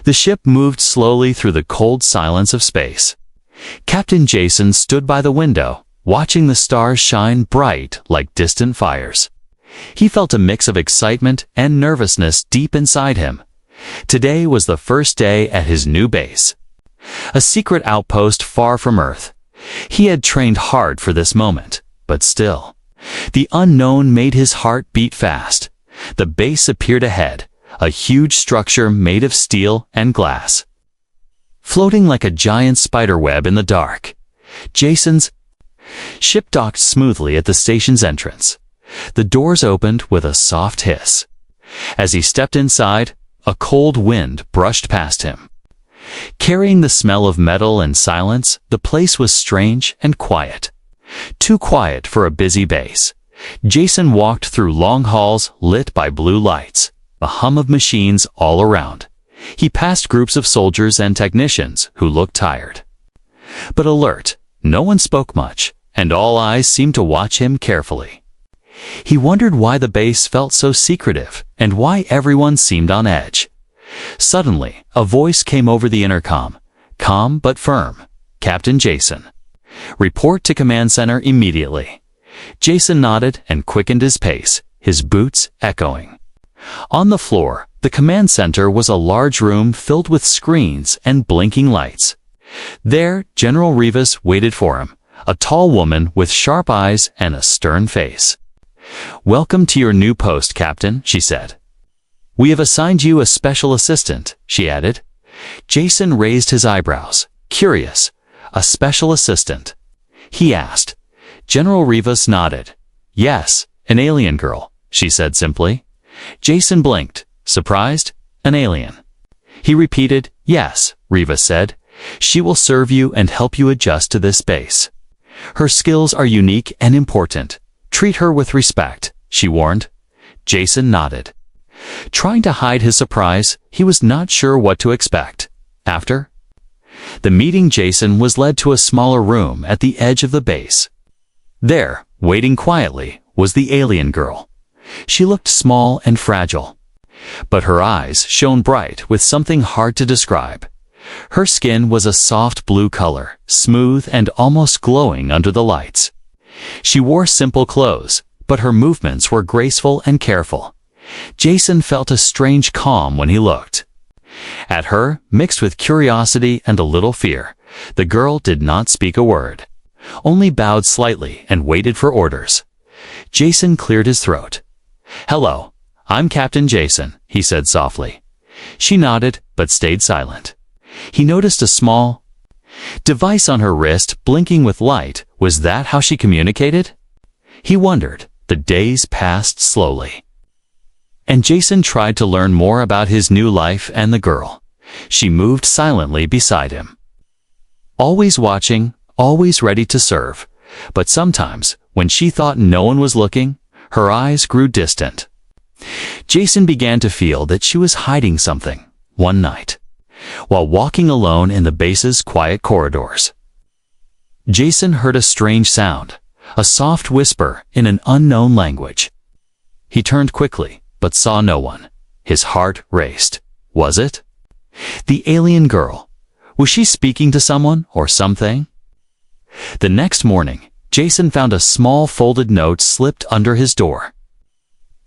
The ship moved slowly through the cold silence of space. Captain Jason stood by the window, watching the stars shine bright like distant fires. He felt a mix of excitement and nervousness deep inside him. Today was the first day at his new base, a secret outpost far from Earth. He had trained hard for this moment, but still, the unknown made his heart beat fast. The base appeared ahead, a huge structure made of steel and glass, floating like a giant spiderweb in the dark. Jason's ship docked smoothly at the station's entrance. The doors opened with a soft hiss. As he stepped inside, a cold wind brushed past him. Carrying the smell of metal and silence, the place was strange and quiet. Too quiet for a busy base. Jason walked through long halls lit by blue lights, a hum of machines all around. He passed groups of soldiers and technicians who looked tired, but alert. No one spoke much, and all eyes seemed to watch him carefully. He wondered why the base felt so secretive and why everyone seemed on edge. Suddenly, a voice came over the intercom, calm but firm. "Captain Jason. Report to Command Center immediately." Jason nodded and quickened his pace, his boots echoing. On the floor, the command center was a large room filled with screens and blinking lights. There, General Rivas waited for him, a tall woman with sharp eyes and a stern face. "Welcome to your new post, Captain," she said. "We have assigned you a special assistant," she added. Jason raised his eyebrows, curious. "A special assistant?" he asked. General Rivas nodded. "Yes, an alien girl," she said simply. Jason blinked, surprised. "An alien?" He repeated. "Yes," Rivas said. "She will serve you and help you adjust to this base. Her skills are unique and important. Treat her with respect," she warned. Jason nodded. Trying to hide his surprise, he was not sure what to expect. After the meeting, Jason was led to a smaller room at the edge of the base. There, waiting quietly, was the alien girl. She looked small and fragile, but her eyes shone bright with something hard to describe. Her skin was a soft blue color, smooth and almost glowing under the lights. She wore simple clothes, but her movements were graceful and careful. Jason felt a strange calm when he looked at her, mixed with curiosity and a little fear. The girl did not speak a word, only bowed slightly and waited for orders. Jason cleared his throat. "Hello, I'm Captain Jason," he said softly. She nodded, but stayed silent. He noticed a small device on her wrist blinking with light. Was that how she communicated? He wondered. The days passed slowly, and Jason tried to learn more about his new life and the girl. She moved silently beside him, always watching, always ready to serve. But sometimes, when she thought no one was looking, her eyes grew distant. Jason began to feel that she was hiding something. One night, while walking alone in the base's quiet corridors, Jason heard a strange sound, a soft whisper in an unknown language. He turned quickly, but saw no one. His heart raced. Was it the alien girl? Was she speaking to someone or something? The next morning, Jason found a small folded note slipped under his door.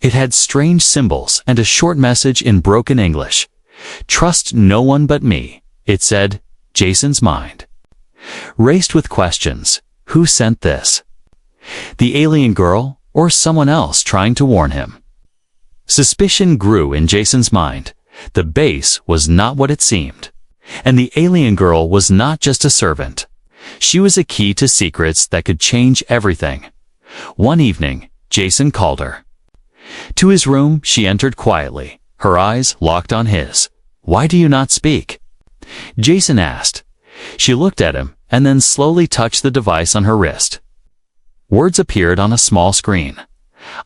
It had strange symbols and a short message in broken English. "Trust no one but me," it said. Jason's mind raced with questions. Who sent this? The alien girl, or someone else trying to warn him? Suspicion grew in Jason's mind. The base was not what it seemed, and the alien girl was not just a servant. She was a key to secrets that could change everything. One evening, Jason called her to his room. She entered quietly, her eyes locked on his. "Why do you not speak?" Jason asked. She looked at him and then slowly touched the device on her wrist. Words appeared on a small screen.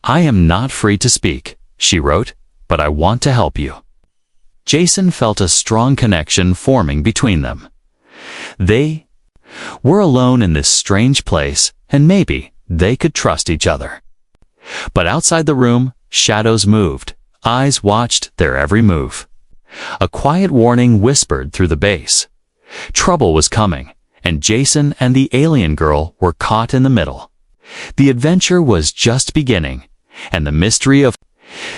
"I am not free to speak," she wrote, "but I want to help you." Jason felt a strong connection forming between them. They were alone in this strange place, and maybe they could trust each other. But outside the room, shadows moved. Eyes watched their every move. A quiet warning whispered through the base. Trouble was coming, and Jason and the alien girl were caught in the middle. The adventure was just beginning, and the mystery of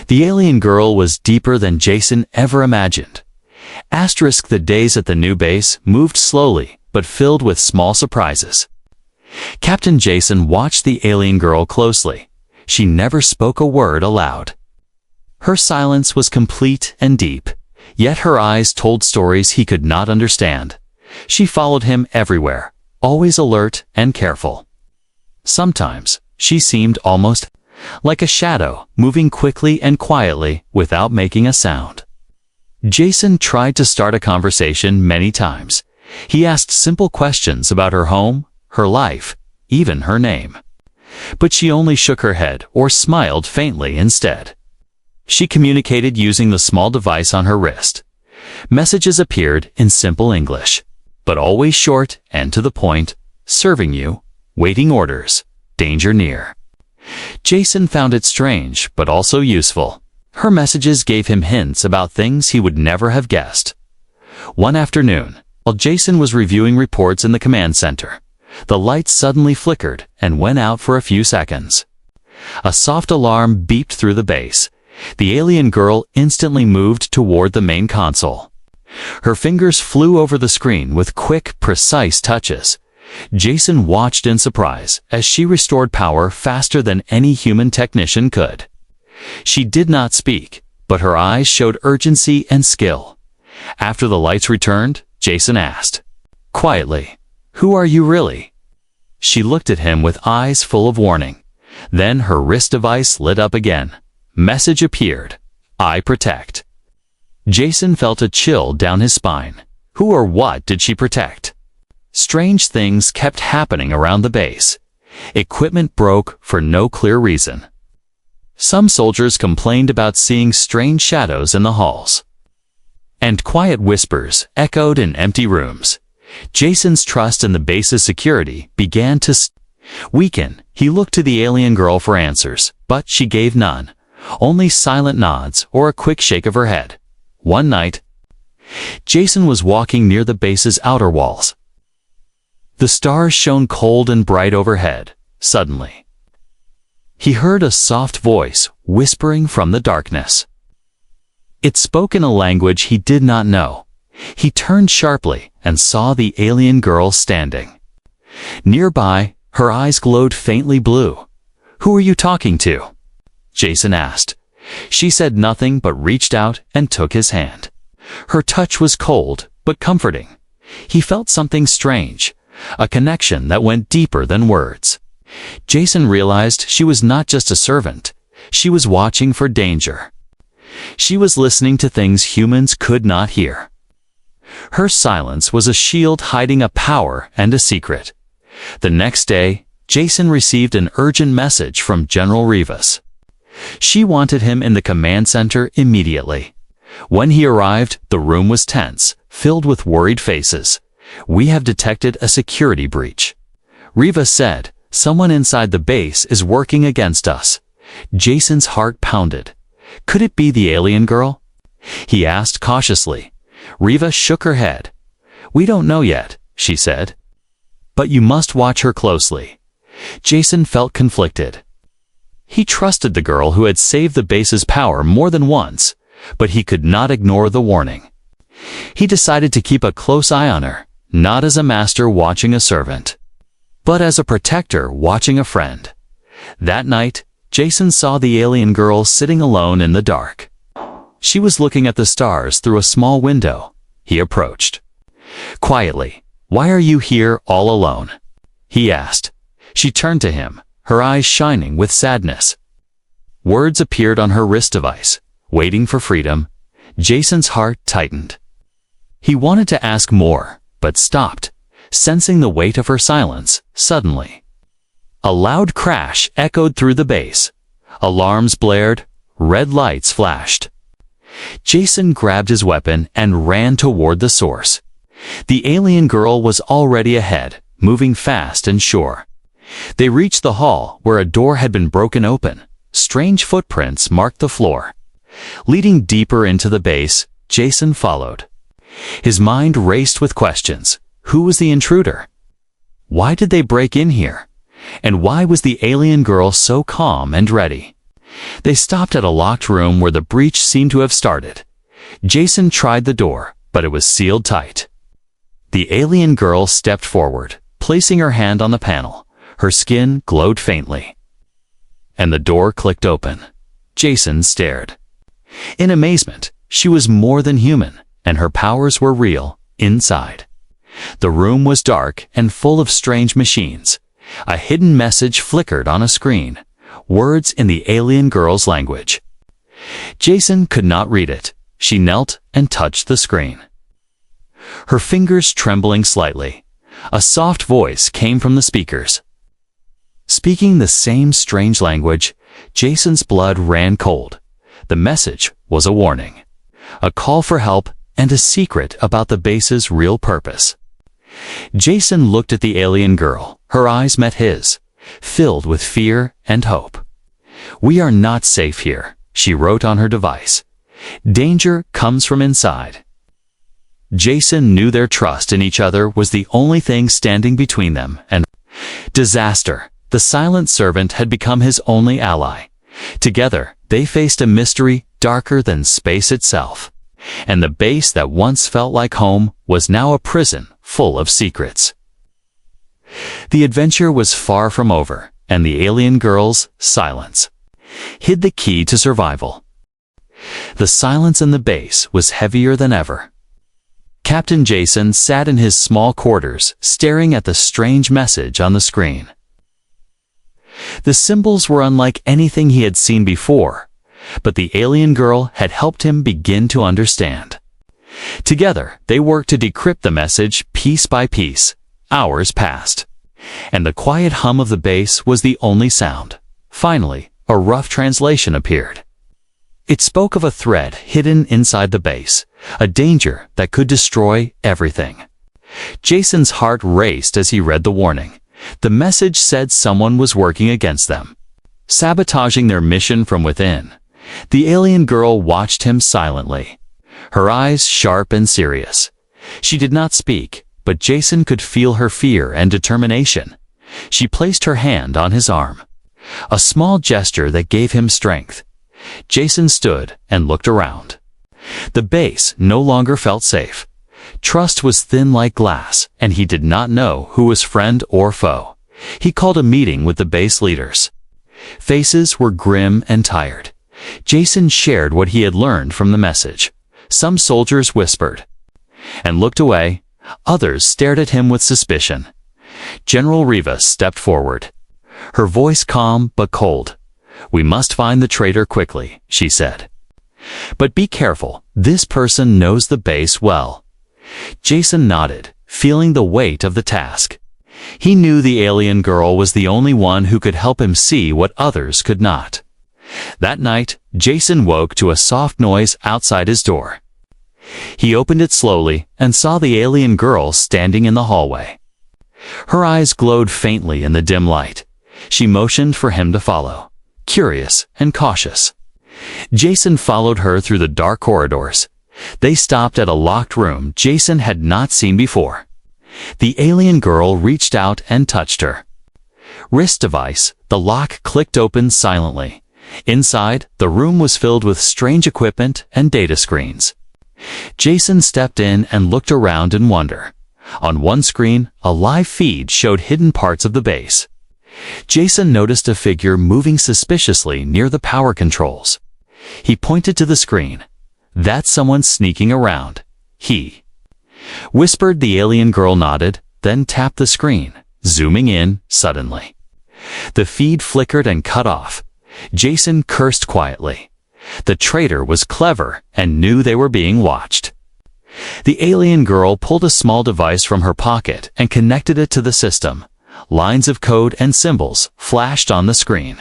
the alien girl was deeper than Jason ever imagined. The days at the new base moved slowly, but filled with small surprises. Captain Jason watched the alien girl closely. She never spoke a word aloud. Her silence was complete and deep, yet her eyes told stories he could not understand. She followed him everywhere, always alert and careful. Sometimes, she seemed almost like a shadow, moving quickly and quietly without making a sound. Jason tried to start a conversation many times. He asked simple questions about her home, her life, even her name. But she only shook her head or smiled faintly instead. She communicated using the small device on her wrist. Messages appeared in simple English, but always short and to the point: serving you, waiting orders, danger near. Jason found it strange, but also useful. Her messages gave him hints about things he would never have guessed. One afternoon, while Jason was reviewing reports in the command center, the lights suddenly flickered and went out for a few seconds. A soft alarm beeped through the base. The alien girl instantly moved toward the main console. Her fingers flew over the screen with quick, precise touches. Jason watched in surprise as she restored power faster than any human technician could. She did not speak, but her eyes showed urgency and skill. After the lights returned, Jason asked, quietly, "Who are you really?" She looked at him with eyes full of warning. Then her wrist device lit up again. Message appeared: "I protect." Jason felt a chill down his spine. Who or what did she protect? Strange things kept happening around the base. Equipment broke for no clear reason. Some soldiers complained about seeing strange shadows in the halls. And quiet whispers echoed in empty rooms. Jason's trust in the base's security began to weaken. He looked to the alien girl for answers, but she gave none. Only silent nods or a quick shake of her head. One night, Jason was walking near the base's outer walls. The stars shone cold and bright overhead. Suddenly, he heard a soft voice whispering from the darkness. It spoke in a language he did not know. He turned sharply and saw the alien girl standing. Nearby, her eyes glowed faintly blue. "Who are you talking to?" Jason asked. She said nothing but reached out and took his hand. Her touch was cold but comforting. He felt something strange, a connection that went deeper than words. Jason realized she was not just a servant. She was watching for danger. She was listening to things humans could not hear. Her silence was a shield hiding a power and a secret. The next day, Jason received an urgent message from General Rivas. She wanted him in the command center immediately. When he arrived, the room was tense, filled with worried faces. "We have detected a security breach," Rivas said. "Someone inside the base is working against us." Jason's heart pounded. Could it be the alien girl? He asked cautiously. Rivas shook her head. "We don't know yet," she said. "But you must watch her closely." Jason felt conflicted. He trusted the girl who had saved the base's power more than once, but he could not ignore the warning. He decided to keep a close eye on her, not as a master watching a servant, but as a protector watching a friend. That night, Jason saw the alien girl sitting alone in the dark. She was looking at the stars through a small window. He approached. Quietly, "Why are you here all alone?" he asked. She turned to him, her eyes shining with sadness. Words appeared on her wrist device, "Waiting for freedom." Jason's heart tightened. He wanted to ask more, but stopped, sensing the weight of her silence. Suddenly, a loud crash echoed through the base. Alarms blared, red lights flashed. Jason grabbed his weapon and ran toward the source. The alien girl was already ahead, moving fast and sure. They reached the hall where a door had been broken open. Strange footprints marked the floor. Leading deeper into the base, Jason followed. His mind raced with questions. Who was the intruder? Why did they break in here? And why was the alien girl so calm and ready? They stopped at a locked room where the breach seemed to have started. Jason tried the door, but it was sealed tight. The alien girl stepped forward, placing her hand on the panel. Her skin glowed faintly. And the door clicked open. Jason stared. In amazement, she was more than human, and her powers were real, inside. The room was dark and full of strange machines. A hidden message flickered on a screen, words in the alien girl's language. Jason could not read it. She knelt and touched the screen. Her fingers trembling slightly. A soft voice came from the speakers. Speaking the same strange language, Jason's blood ran cold. The message was a warning, a call for help, and a secret about the base's real purpose. Jason looked at the alien girl. Her eyes met his, filled with fear and hope. "We are not safe here," she wrote on her device. "Danger comes from inside." Jason knew their trust in each other was the only thing standing between them and disaster. The silent servant had become his only ally. Together, they faced a mystery darker than space itself. And the base that once felt like home was now a prison full of secrets. The adventure was far from over, and the alien girl's silence hid the key to survival. The silence in the base was heavier than ever. Captain Jason sat in his small quarters, staring at the strange message on the screen. The symbols were unlike anything he had seen before, but the alien girl had helped him begin to understand. Together, they worked to decrypt the message piece by piece. Hours passed, and the quiet hum of the base was the only sound. Finally, a rough translation appeared. It spoke of a threat hidden inside the base, a danger that could destroy everything. Jason's heart raced as he read the warning. The message said someone was working against them, sabotaging their mission from within. The alien girl watched him silently, her eyes sharp and serious. She did not speak, but Jason could feel her fear and determination. She placed her hand on his arm, a small gesture that gave him strength. Jason stood and looked around. The base no longer felt safe. Trust was thin like glass, and he did not know who was friend or foe. He called a meeting with the base leaders. Faces were grim and tired. Jason shared what he had learned from the message. Some soldiers whispered and looked away. Others stared at him with suspicion. General Rivas stepped forward, her voice calm but cold. "We must find the traitor quickly," she said. "But be careful. This person knows the base well." Jason nodded, feeling the weight of the task. He knew the alien girl was the only one who could help him see what others could not. That night, Jason woke to a soft noise outside his door. He opened it slowly and saw the alien girl standing in the hallway. Her eyes glowed faintly in the dim light. She motioned for him to follow, curious and cautious. Jason followed her through the dark corridors. They stopped at a locked room Jason had not seen before. The alien girl reached out and touched her wrist device. The lock clicked open silently. Inside, the room was filled with strange equipment and data screens. Jason stepped in and looked around in wonder. On one screen, a live feed showed hidden parts of the base. Jason noticed a figure moving suspiciously near the power controls. He pointed to the screen. "That's someone sneaking around," he whispered. The alien girl nodded, then tapped the screen, zooming in suddenly. The feed flickered and cut off. Jason cursed quietly. The traitor was clever and knew they were being watched. The alien girl pulled a small device from her pocket and connected it to the system. Lines of code and symbols flashed on the screen.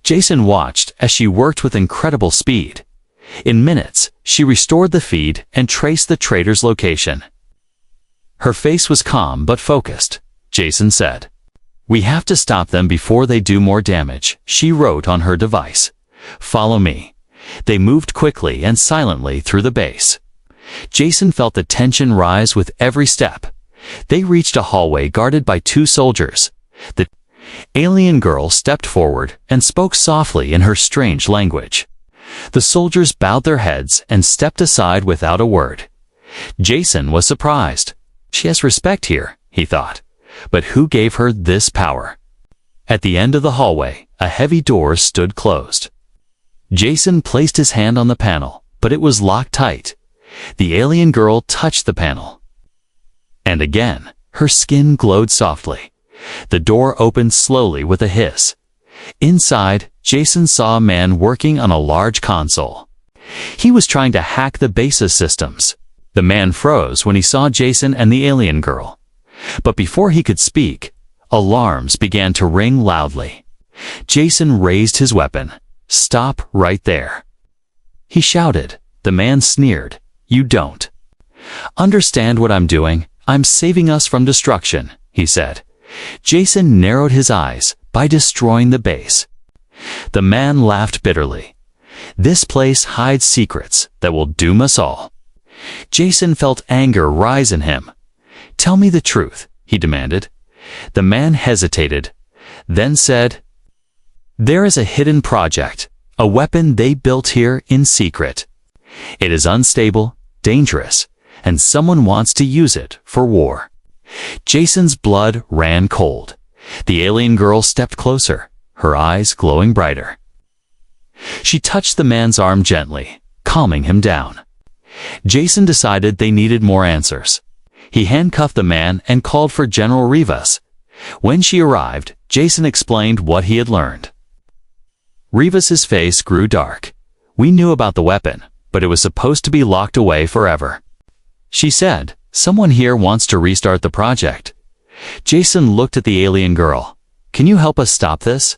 Jason watched as she worked with incredible speed. In minutes, she restored the feed and traced the traitor's location. Her face was calm but focused. Jason said, "We have to stop them before they do more damage," she wrote on her device. "Follow me." They moved quickly and silently through the base. Jason felt the tension rise with every step. They reached a hallway guarded by 2 soldiers. The alien girl stepped forward and spoke softly in her strange language. The soldiers bowed their heads and stepped aside without a word. Jason was surprised. She has respect here, he thought. But who gave her this power? At the end of the hallway, a heavy door stood closed. Jason placed his hand on the panel, but it was locked tight. The alien girl touched the panel. And again, her skin glowed softly. The door opened slowly with a hiss. Inside, Jason saw a man working on a large console. He was trying to hack the base's systems. The man froze when he saw Jason and the alien girl. But before he could speak, alarms began to ring loudly. Jason raised his weapon. "Stop right there," he shouted. The man sneered. "You don't understand what I'm doing. I'm saving us from destruction," he said. Jason narrowed his eyes. "By destroying the base." The man laughed bitterly. "This place hides secrets that will doom us all." Jason felt anger rise in him. "Tell me the truth," he demanded. The man hesitated, then said, "There is a hidden project, a weapon they built here in secret. It is unstable, dangerous, and someone wants to use it for war." Jason's blood ran cold. The alien girl stepped closer, her eyes glowing brighter. She touched the man's arm gently, calming him down. Jason decided they needed more answers. He handcuffed the man and called for General Rivas. When she arrived, Jason explained what he had learned. Rivas's face grew dark. "We knew about the weapon, but it was supposed to be locked away forever," she said. "Someone here wants to restart the project." Jason looked at the alien girl. "Can you help us stop this?"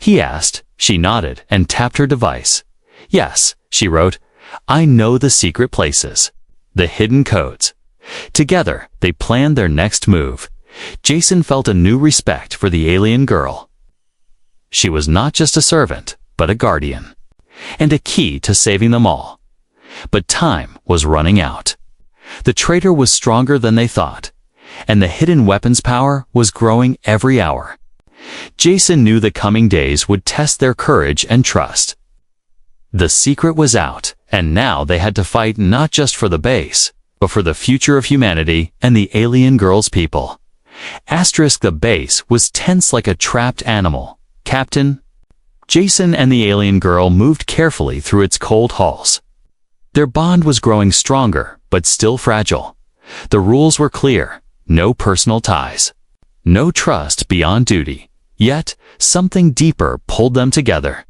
he asked. She nodded and tapped her device. "Yes," she wrote. "I know the secret places, the hidden codes." Together, they planned their next move. Jason felt a new respect for the alien girl. She was not just a servant, but a guardian, and a key to saving them all. But time was running out. The traitor was stronger than they thought, and the hidden weapon's power was growing every hour. Jason knew the coming days would test their courage and trust. The secret was out, and now they had to fight not just for the base, but for the future of humanity and the alien girl's people. The base was tense like a trapped animal. "Captain." Jason and the alien girl moved carefully through its cold halls. Their bond was growing stronger, but still fragile. The rules were clear: no personal ties, no trust beyond duty. Yet, something deeper pulled them together.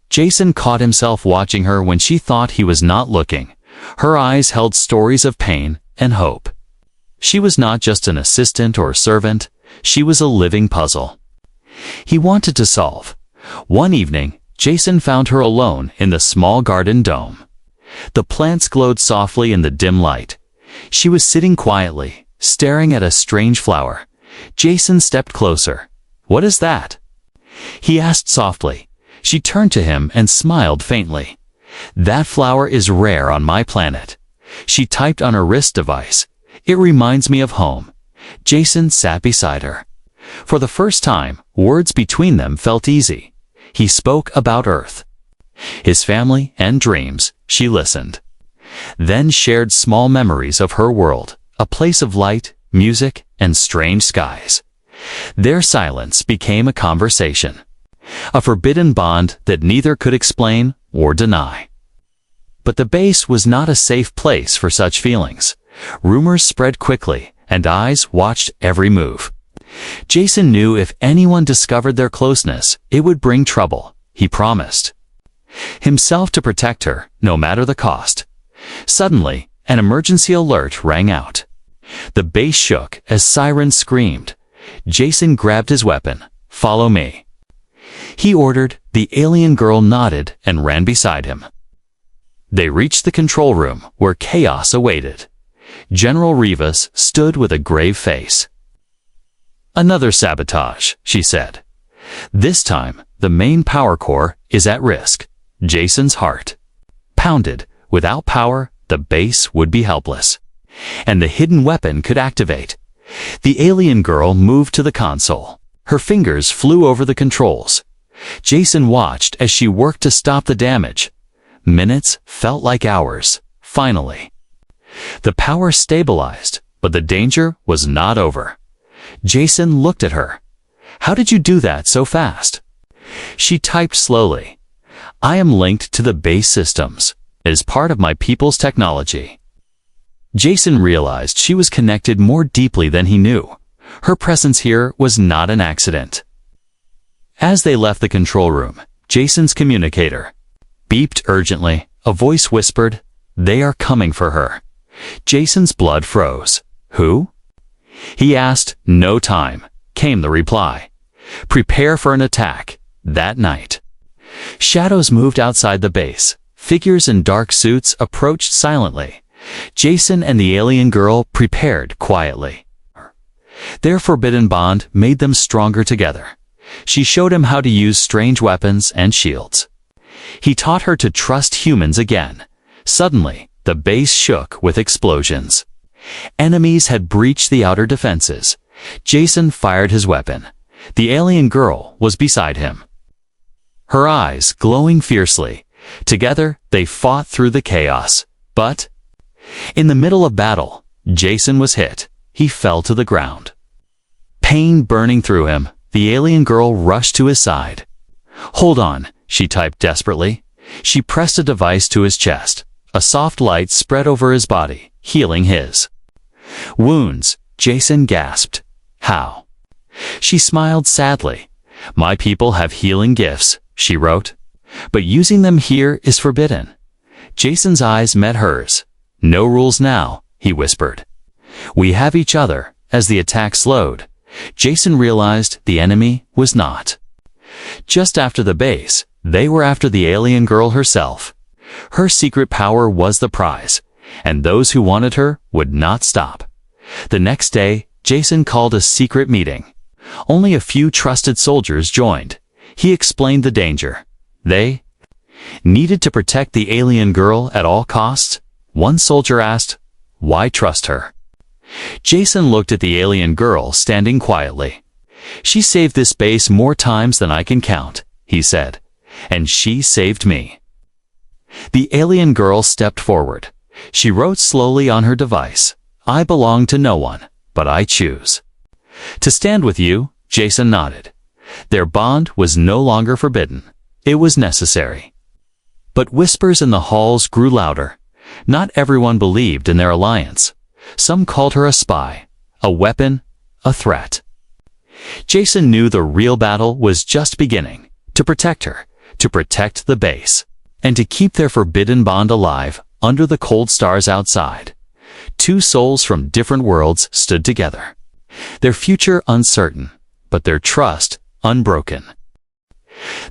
Jason caught himself watching her when she thought he was not looking. Her eyes held stories of pain and hope. She was not just an assistant or servant, she was a living puzzle he wanted to solve. One evening, Jason found her alone in the small garden dome. The plants glowed softly in the dim light. She was sitting quietly, staring at a strange flower. Jason stepped closer. "What is that?" he asked softly. She turned to him and smiled faintly. "That flower is rare on my planet." She typed on her wrist device. "It reminds me of home." Jason sat beside her. For the first time, words between them felt easy. He spoke about Earth, his family and dreams. She listened, then shared small memories of her world, a place of light, music, and strange skies. Their silence became a conversation, a forbidden bond that neither could explain or deny. But the base was not a safe place for such feelings. Rumors spread quickly, and eyes watched every move. Jason knew if anyone discovered their closeness, it would bring trouble. He promised himself to protect her, no matter the cost. Suddenly, an emergency alert rang out. The base shook as sirens screamed. Jason grabbed his weapon. "Follow me," he ordered. The alien girl nodded and ran beside him. They reached the control room, where chaos awaited. General Rivas stood with a grave face. "Another sabotage," she said. "This time, the main power core is at risk." Jason's heart pounded. Without power, the base would be helpless. And the hidden weapon could activate. The alien girl moved to the console. Her fingers flew over the controls. Jason watched as she worked to stop the damage. Minutes felt like hours. Finally, the power stabilized, but the danger was not over. Jason looked at her. "How did you do that so fast?" She typed slowly. "I am linked to the base systems. It is part of my people's technology." Jason realized she was connected more deeply than he knew. Her presence here was not an accident. As they left the control room, Jason's communicator beeped urgently. A voice whispered, "They are coming for her." Jason's blood froze. "Who?" he asked. "No time," came the reply. "Prepare for an attack." That night, shadows moved outside the base. Figures in dark suits approached silently. Jason and the alien girl prepared quietly. Their forbidden bond made them stronger together. She showed him how to use strange weapons and shields. He taught her to trust humans again. Suddenly, the base shook with explosions. Enemies had breached the outer defenses. Jason fired his weapon. The alien girl was beside him, her eyes glowing fiercely. Together, they fought through the chaos. But in the middle of battle, Jason was hit. He fell to the ground. Pain burning through him, the alien girl rushed to his side. "Hold on," she typed desperately. She pressed a device to his chest. A soft light spread over his body, healing his wounds. Jason gasped. "How?" She smiled sadly. "My people have healing gifts," she wrote, "but using them here is forbidden." Jason's eyes met hers. "No rules now," he whispered. "We have each other." As the attack slowed, Jason realized the enemy was not just after the base. They were after the alien girl herself. Her secret power was the prize, and those who wanted her would not stop. The next day, Jason called a secret meeting. Only a few trusted soldiers joined. He explained the danger. They needed to protect the alien girl at all costs. One soldier asked, "Why trust her?" Jason looked at the alien girl standing quietly. "She saved this base more times than I can count," he said, "and she saved me." The alien girl stepped forward. She wrote slowly on her device, "I belong to no one, but I choose to stand with you." Jason nodded. Their bond was no longer forbidden. It was necessary. But whispers in the halls grew louder. Not everyone believed in their alliance. Some called her a spy, a weapon, a threat. Jason knew the real battle was just beginning. To protect her, to protect the base, and to keep their forbidden bond alive under the cold stars outside. Two souls from different worlds stood together. Their future uncertain, but their trust unbroken.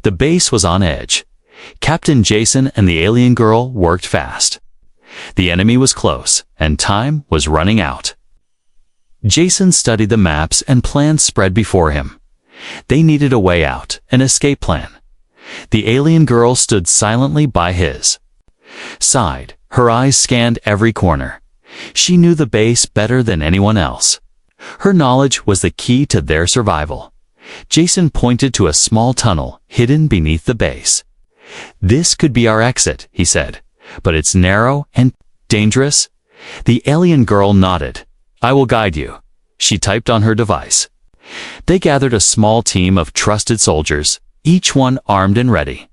The base was on edge. Captain Jason and the alien girl worked fast. The enemy was close, and time was running out. Jason studied the maps and plans spread before him. They needed a way out, an escape plan. The alien girl stood silently by his side. Her eyes scanned every corner. She knew the base better than anyone else. Her knowledge was the key to their survival. Jason pointed to a small tunnel hidden beneath the base. "This could be our exit," he said, "but it's narrow and dangerous." The alien girl nodded. "I will guide you," she typed on her device. They gathered a small team of trusted soldiers, each one armed and ready.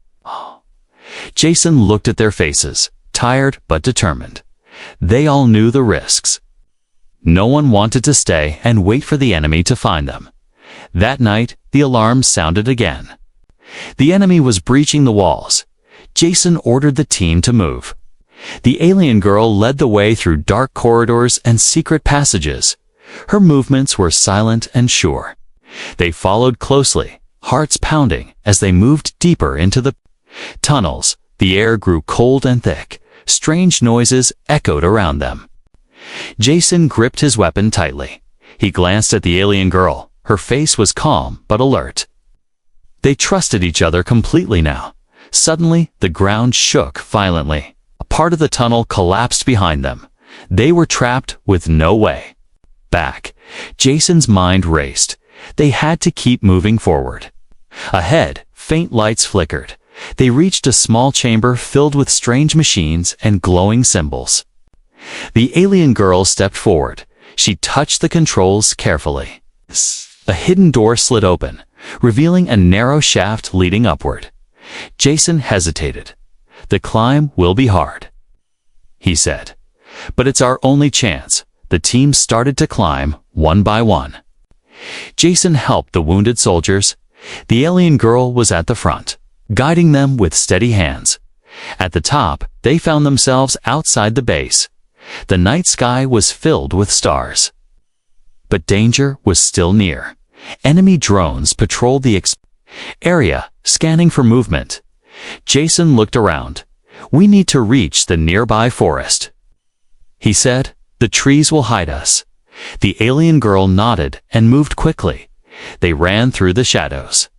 Jason looked at their faces, tired but determined. They all knew the risks. No one wanted to stay and wait for the enemy to find them. That night, the alarm sounded again. The enemy was breaching the walls. Jason ordered the team to move. The alien girl led the way through dark corridors and secret passages. Her movements were silent and sure. They followed closely, hearts pounding as they moved deeper into the tunnels. The air grew cold and thick. Strange noises echoed around them. Jason gripped his weapon tightly. He glanced at the alien girl. Her face was calm but alert. They trusted each other completely now. Suddenly, the ground shook violently. A Part of the tunnel collapsed behind them. They were trapped with no way back. Jason's mind raced. They had to keep moving forward. Ahead, faint lights flickered. They reached a small chamber filled with strange machines and glowing symbols. The alien girl stepped forward. She touched the controls carefully. A hidden door slid open, revealing a narrow shaft leading upward. Jason hesitated. "The climb will be hard," he said. "But it's our only chance." The team started to climb, one by one. Jason helped the wounded soldiers. The alien girl was at the front, guiding them with steady hands. At the top, they found themselves outside the base. The night sky was filled with stars. But danger was still near. Enemy drones patrolled the area, scanning for movement. Jason looked around. "We need to reach the nearby forest," he said. "The trees will hide us." The alien girl nodded and moved quickly. They ran through the shadows,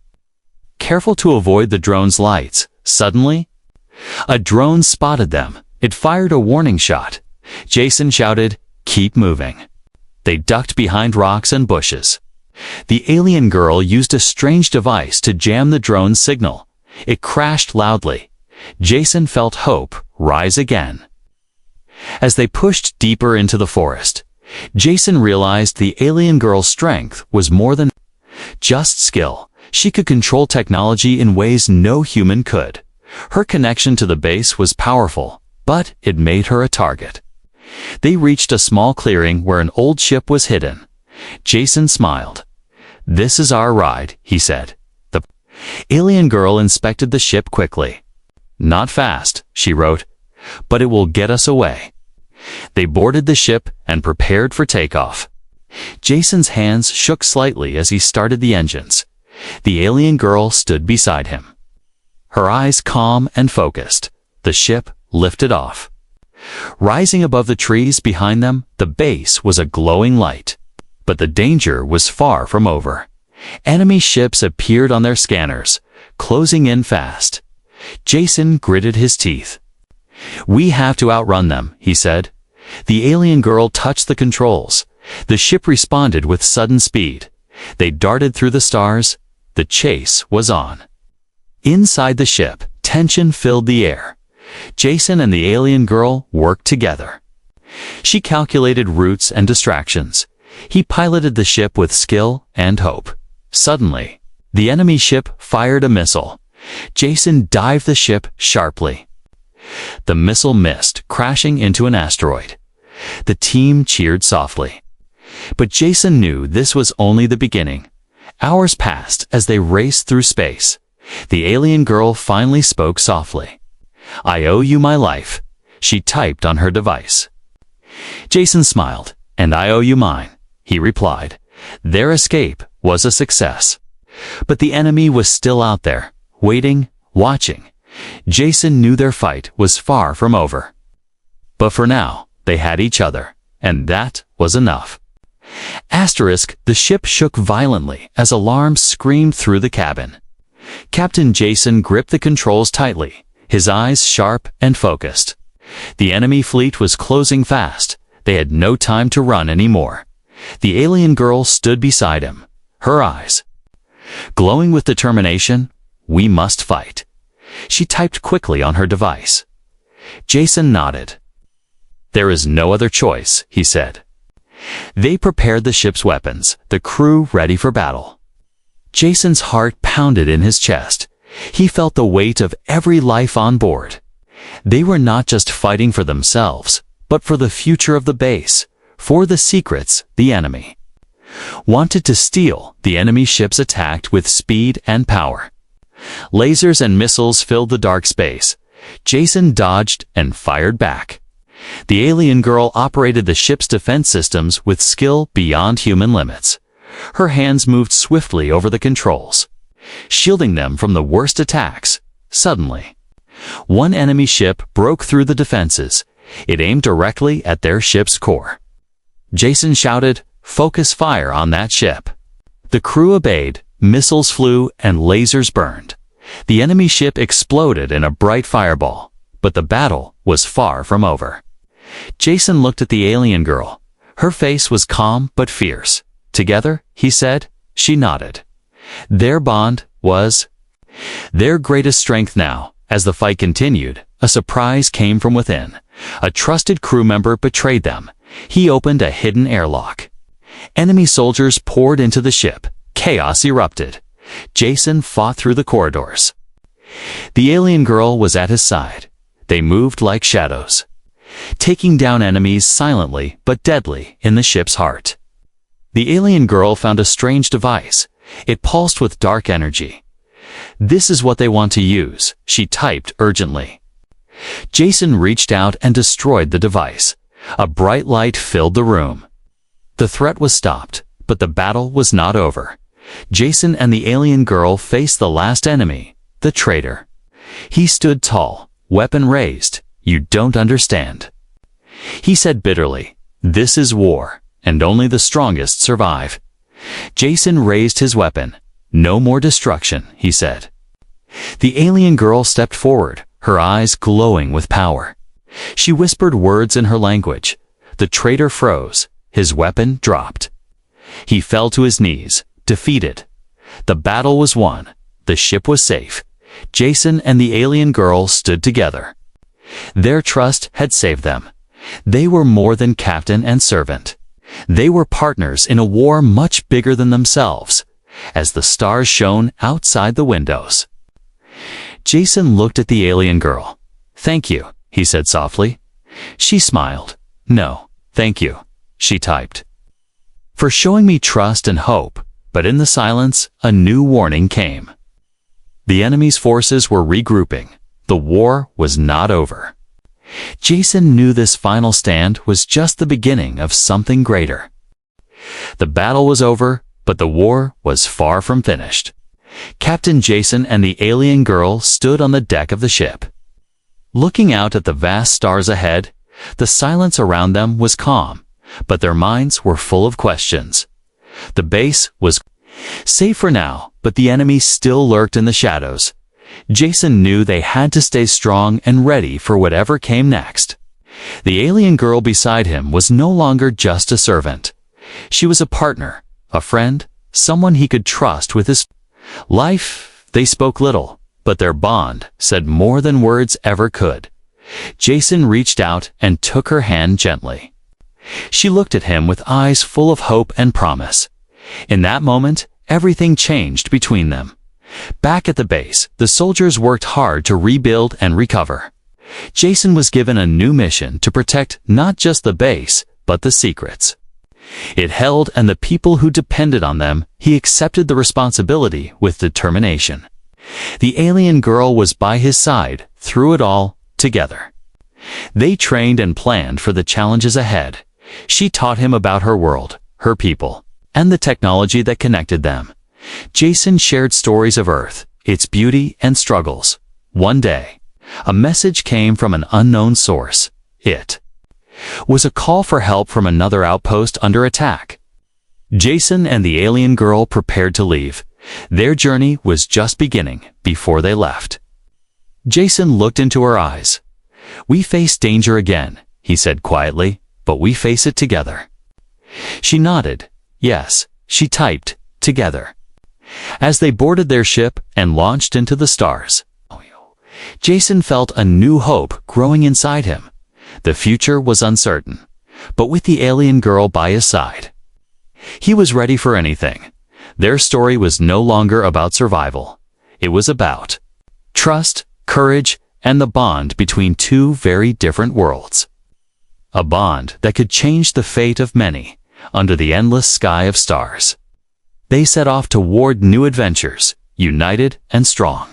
careful to avoid the drone's lights. Suddenly, a drone spotted them. It fired a warning shot. Jason shouted, "Keep moving." They ducked behind rocks and bushes. The alien girl used a strange device to jam the drone's signal. It crashed loudly. Jason felt hope rise again. As they pushed deeper into the forest, Jason realized the alien girl's strength was more than just skill. She could control technology in ways no human could. Her connection to the base was powerful, but it made her a target. They reached a small clearing where an old ship was hidden. Jason smiled. "This is our ride," he said. The alien girl inspected the ship quickly. "Not fast," she wrote, "but it will get us away." They boarded the ship and prepared for takeoff. Jason's hands shook slightly as he started the engines. The alien girl stood beside him, her eyes calm and focused. The ship lifted off. Rising above the trees behind them, the base was a glowing light. But the danger was far from over. Enemy ships appeared on their scanners, closing in fast. Jason gritted his teeth. "We have to outrun them," he said. The alien girl touched the controls. The ship responded with sudden speed. They darted through the stars. The chase was on. Inside the ship, tension filled the air. Jason and the alien girl worked together. She calculated routes and distractions. He piloted the ship with skill and hope. Suddenly, the enemy ship fired a missile. Jason dived the ship sharply. The missile missed, crashing into an asteroid. The team cheered softly. But Jason knew this was only the beginning. Hours passed as they raced through space. The alien girl finally spoke softly. "I owe you my life," she typed on her device. Jason smiled. "And I owe you mine," he replied. Their escape was a success. But the enemy was still out there, waiting, watching. Jason knew their fight was far from over. But for now, they had each other, and that was enough. The ship shook violently as alarms screamed through the cabin. Captain Jason gripped the controls tightly, his eyes sharp and focused. The enemy fleet was closing fast. They had no time to run anymore. The alien girl stood beside him, her eyes glowing with determination. "We must fight." She typed quickly on her device. Jason nodded. "There is no other choice," he said. They prepared the ship's weapons, the crew ready for battle. Jason's heart pounded in his chest. He felt the weight of every life on board. They were not just fighting for themselves, but for the future of the base, for the secrets the enemy wanted to steal. The enemy ships attacked with speed and power. Lasers and missiles filled the dark space. Jason dodged and fired back. The alien girl operated the ship's defense systems with skill beyond human limits. Her hands moved swiftly over the controls, shielding them from the worst attacks. Suddenly, one enemy ship broke through the defenses. It aimed directly at their ship's core. Jason shouted, "Focus fire on that ship." The crew obeyed. Missiles flew and lasers burned. The enemy ship exploded in a bright fireball, but the battle was far from over. Jason looked at the alien girl. Her face was calm but fierce. "Together," he said. She nodded. Their bond was their greatest strength now. As the fight continued, a surprise came from within. A trusted crew member betrayed them. He opened a hidden airlock. Enemy soldiers poured into the ship. Chaos erupted. Jason fought through the corridors. The alien girl was at his side. They moved like shadows, taking down enemies silently but deadly in the ship's heart. The alien girl found a strange device. It pulsed with dark energy. "This is what they want to use," she typed urgently. Jason reached out and destroyed the device. A bright light filled the room. The threat was stopped, but the battle was not over. Jason and the alien girl faced the last enemy, the traitor. He stood tall, weapon raised. "You don't understand," he said bitterly. "This is war, and only the strongest survive." Jason raised his weapon. "No more destruction," he said. The alien girl stepped forward, her eyes glowing with power. She whispered words in her language. The traitor froze. His weapon dropped. He fell to his knees, defeated. The battle was won. The ship was safe. Jason and the alien girl stood together. Their trust had saved them. They were more than captain and servant. They were partners in a war much bigger than themselves. As the stars shone outside the windows, Jason looked at the alien girl. "Thank you," he said softly. She smiled. "No, thank you," she typed, "for showing me trust and hope." But in the silence, a new warning came. The enemy's forces were regrouping. The war was not over. Jason knew this final stand was just the beginning of something greater. The battle was over, but the war was far from finished. Captain Jason and the alien girl stood on the deck of the ship. Looking out at the vast stars ahead, the silence around them was calm, but their minds were full of questions. The base was safe for now, but the enemy still lurked in the shadows. Jason knew they had to stay strong and ready for whatever came next. The alien girl beside him was no longer just a servant. She was a partner, a friend, someone he could trust with his life. They spoke little, but their bond said more than words ever could. Jason reached out and took her hand gently. She looked at him with eyes full of hope and promise. In that moment, everything changed between them. Back at the base, the soldiers worked hard to rebuild and recover. Jason was given a new mission to protect not just the base, but the secrets it held and the people who depended on them. He accepted the responsibility with determination. The alien girl was by his side through it all, together. They trained and planned for the challenges ahead. She taught him about her world, her people, and the technology that connected them. Jason shared stories of Earth, its beauty and struggles. One day, a message came from an unknown source. It was a call for help from another outpost under attack. Jason and the alien girl prepared to leave. Their journey was just beginning before they left. Jason looked into her eyes. "We face danger again," he said quietly, "but we face it together." She nodded. Yes, she typed, "Together." As they boarded their ship and launched into the stars, Jason felt a new hope growing inside him. The future was uncertain, but with the alien girl by his side, he was ready for anything. Their story was no longer about survival. It was about trust, courage, and the bond between two very different worlds. A bond that could change the fate of many under the endless sky of stars. They set off toward new adventures, united and strong.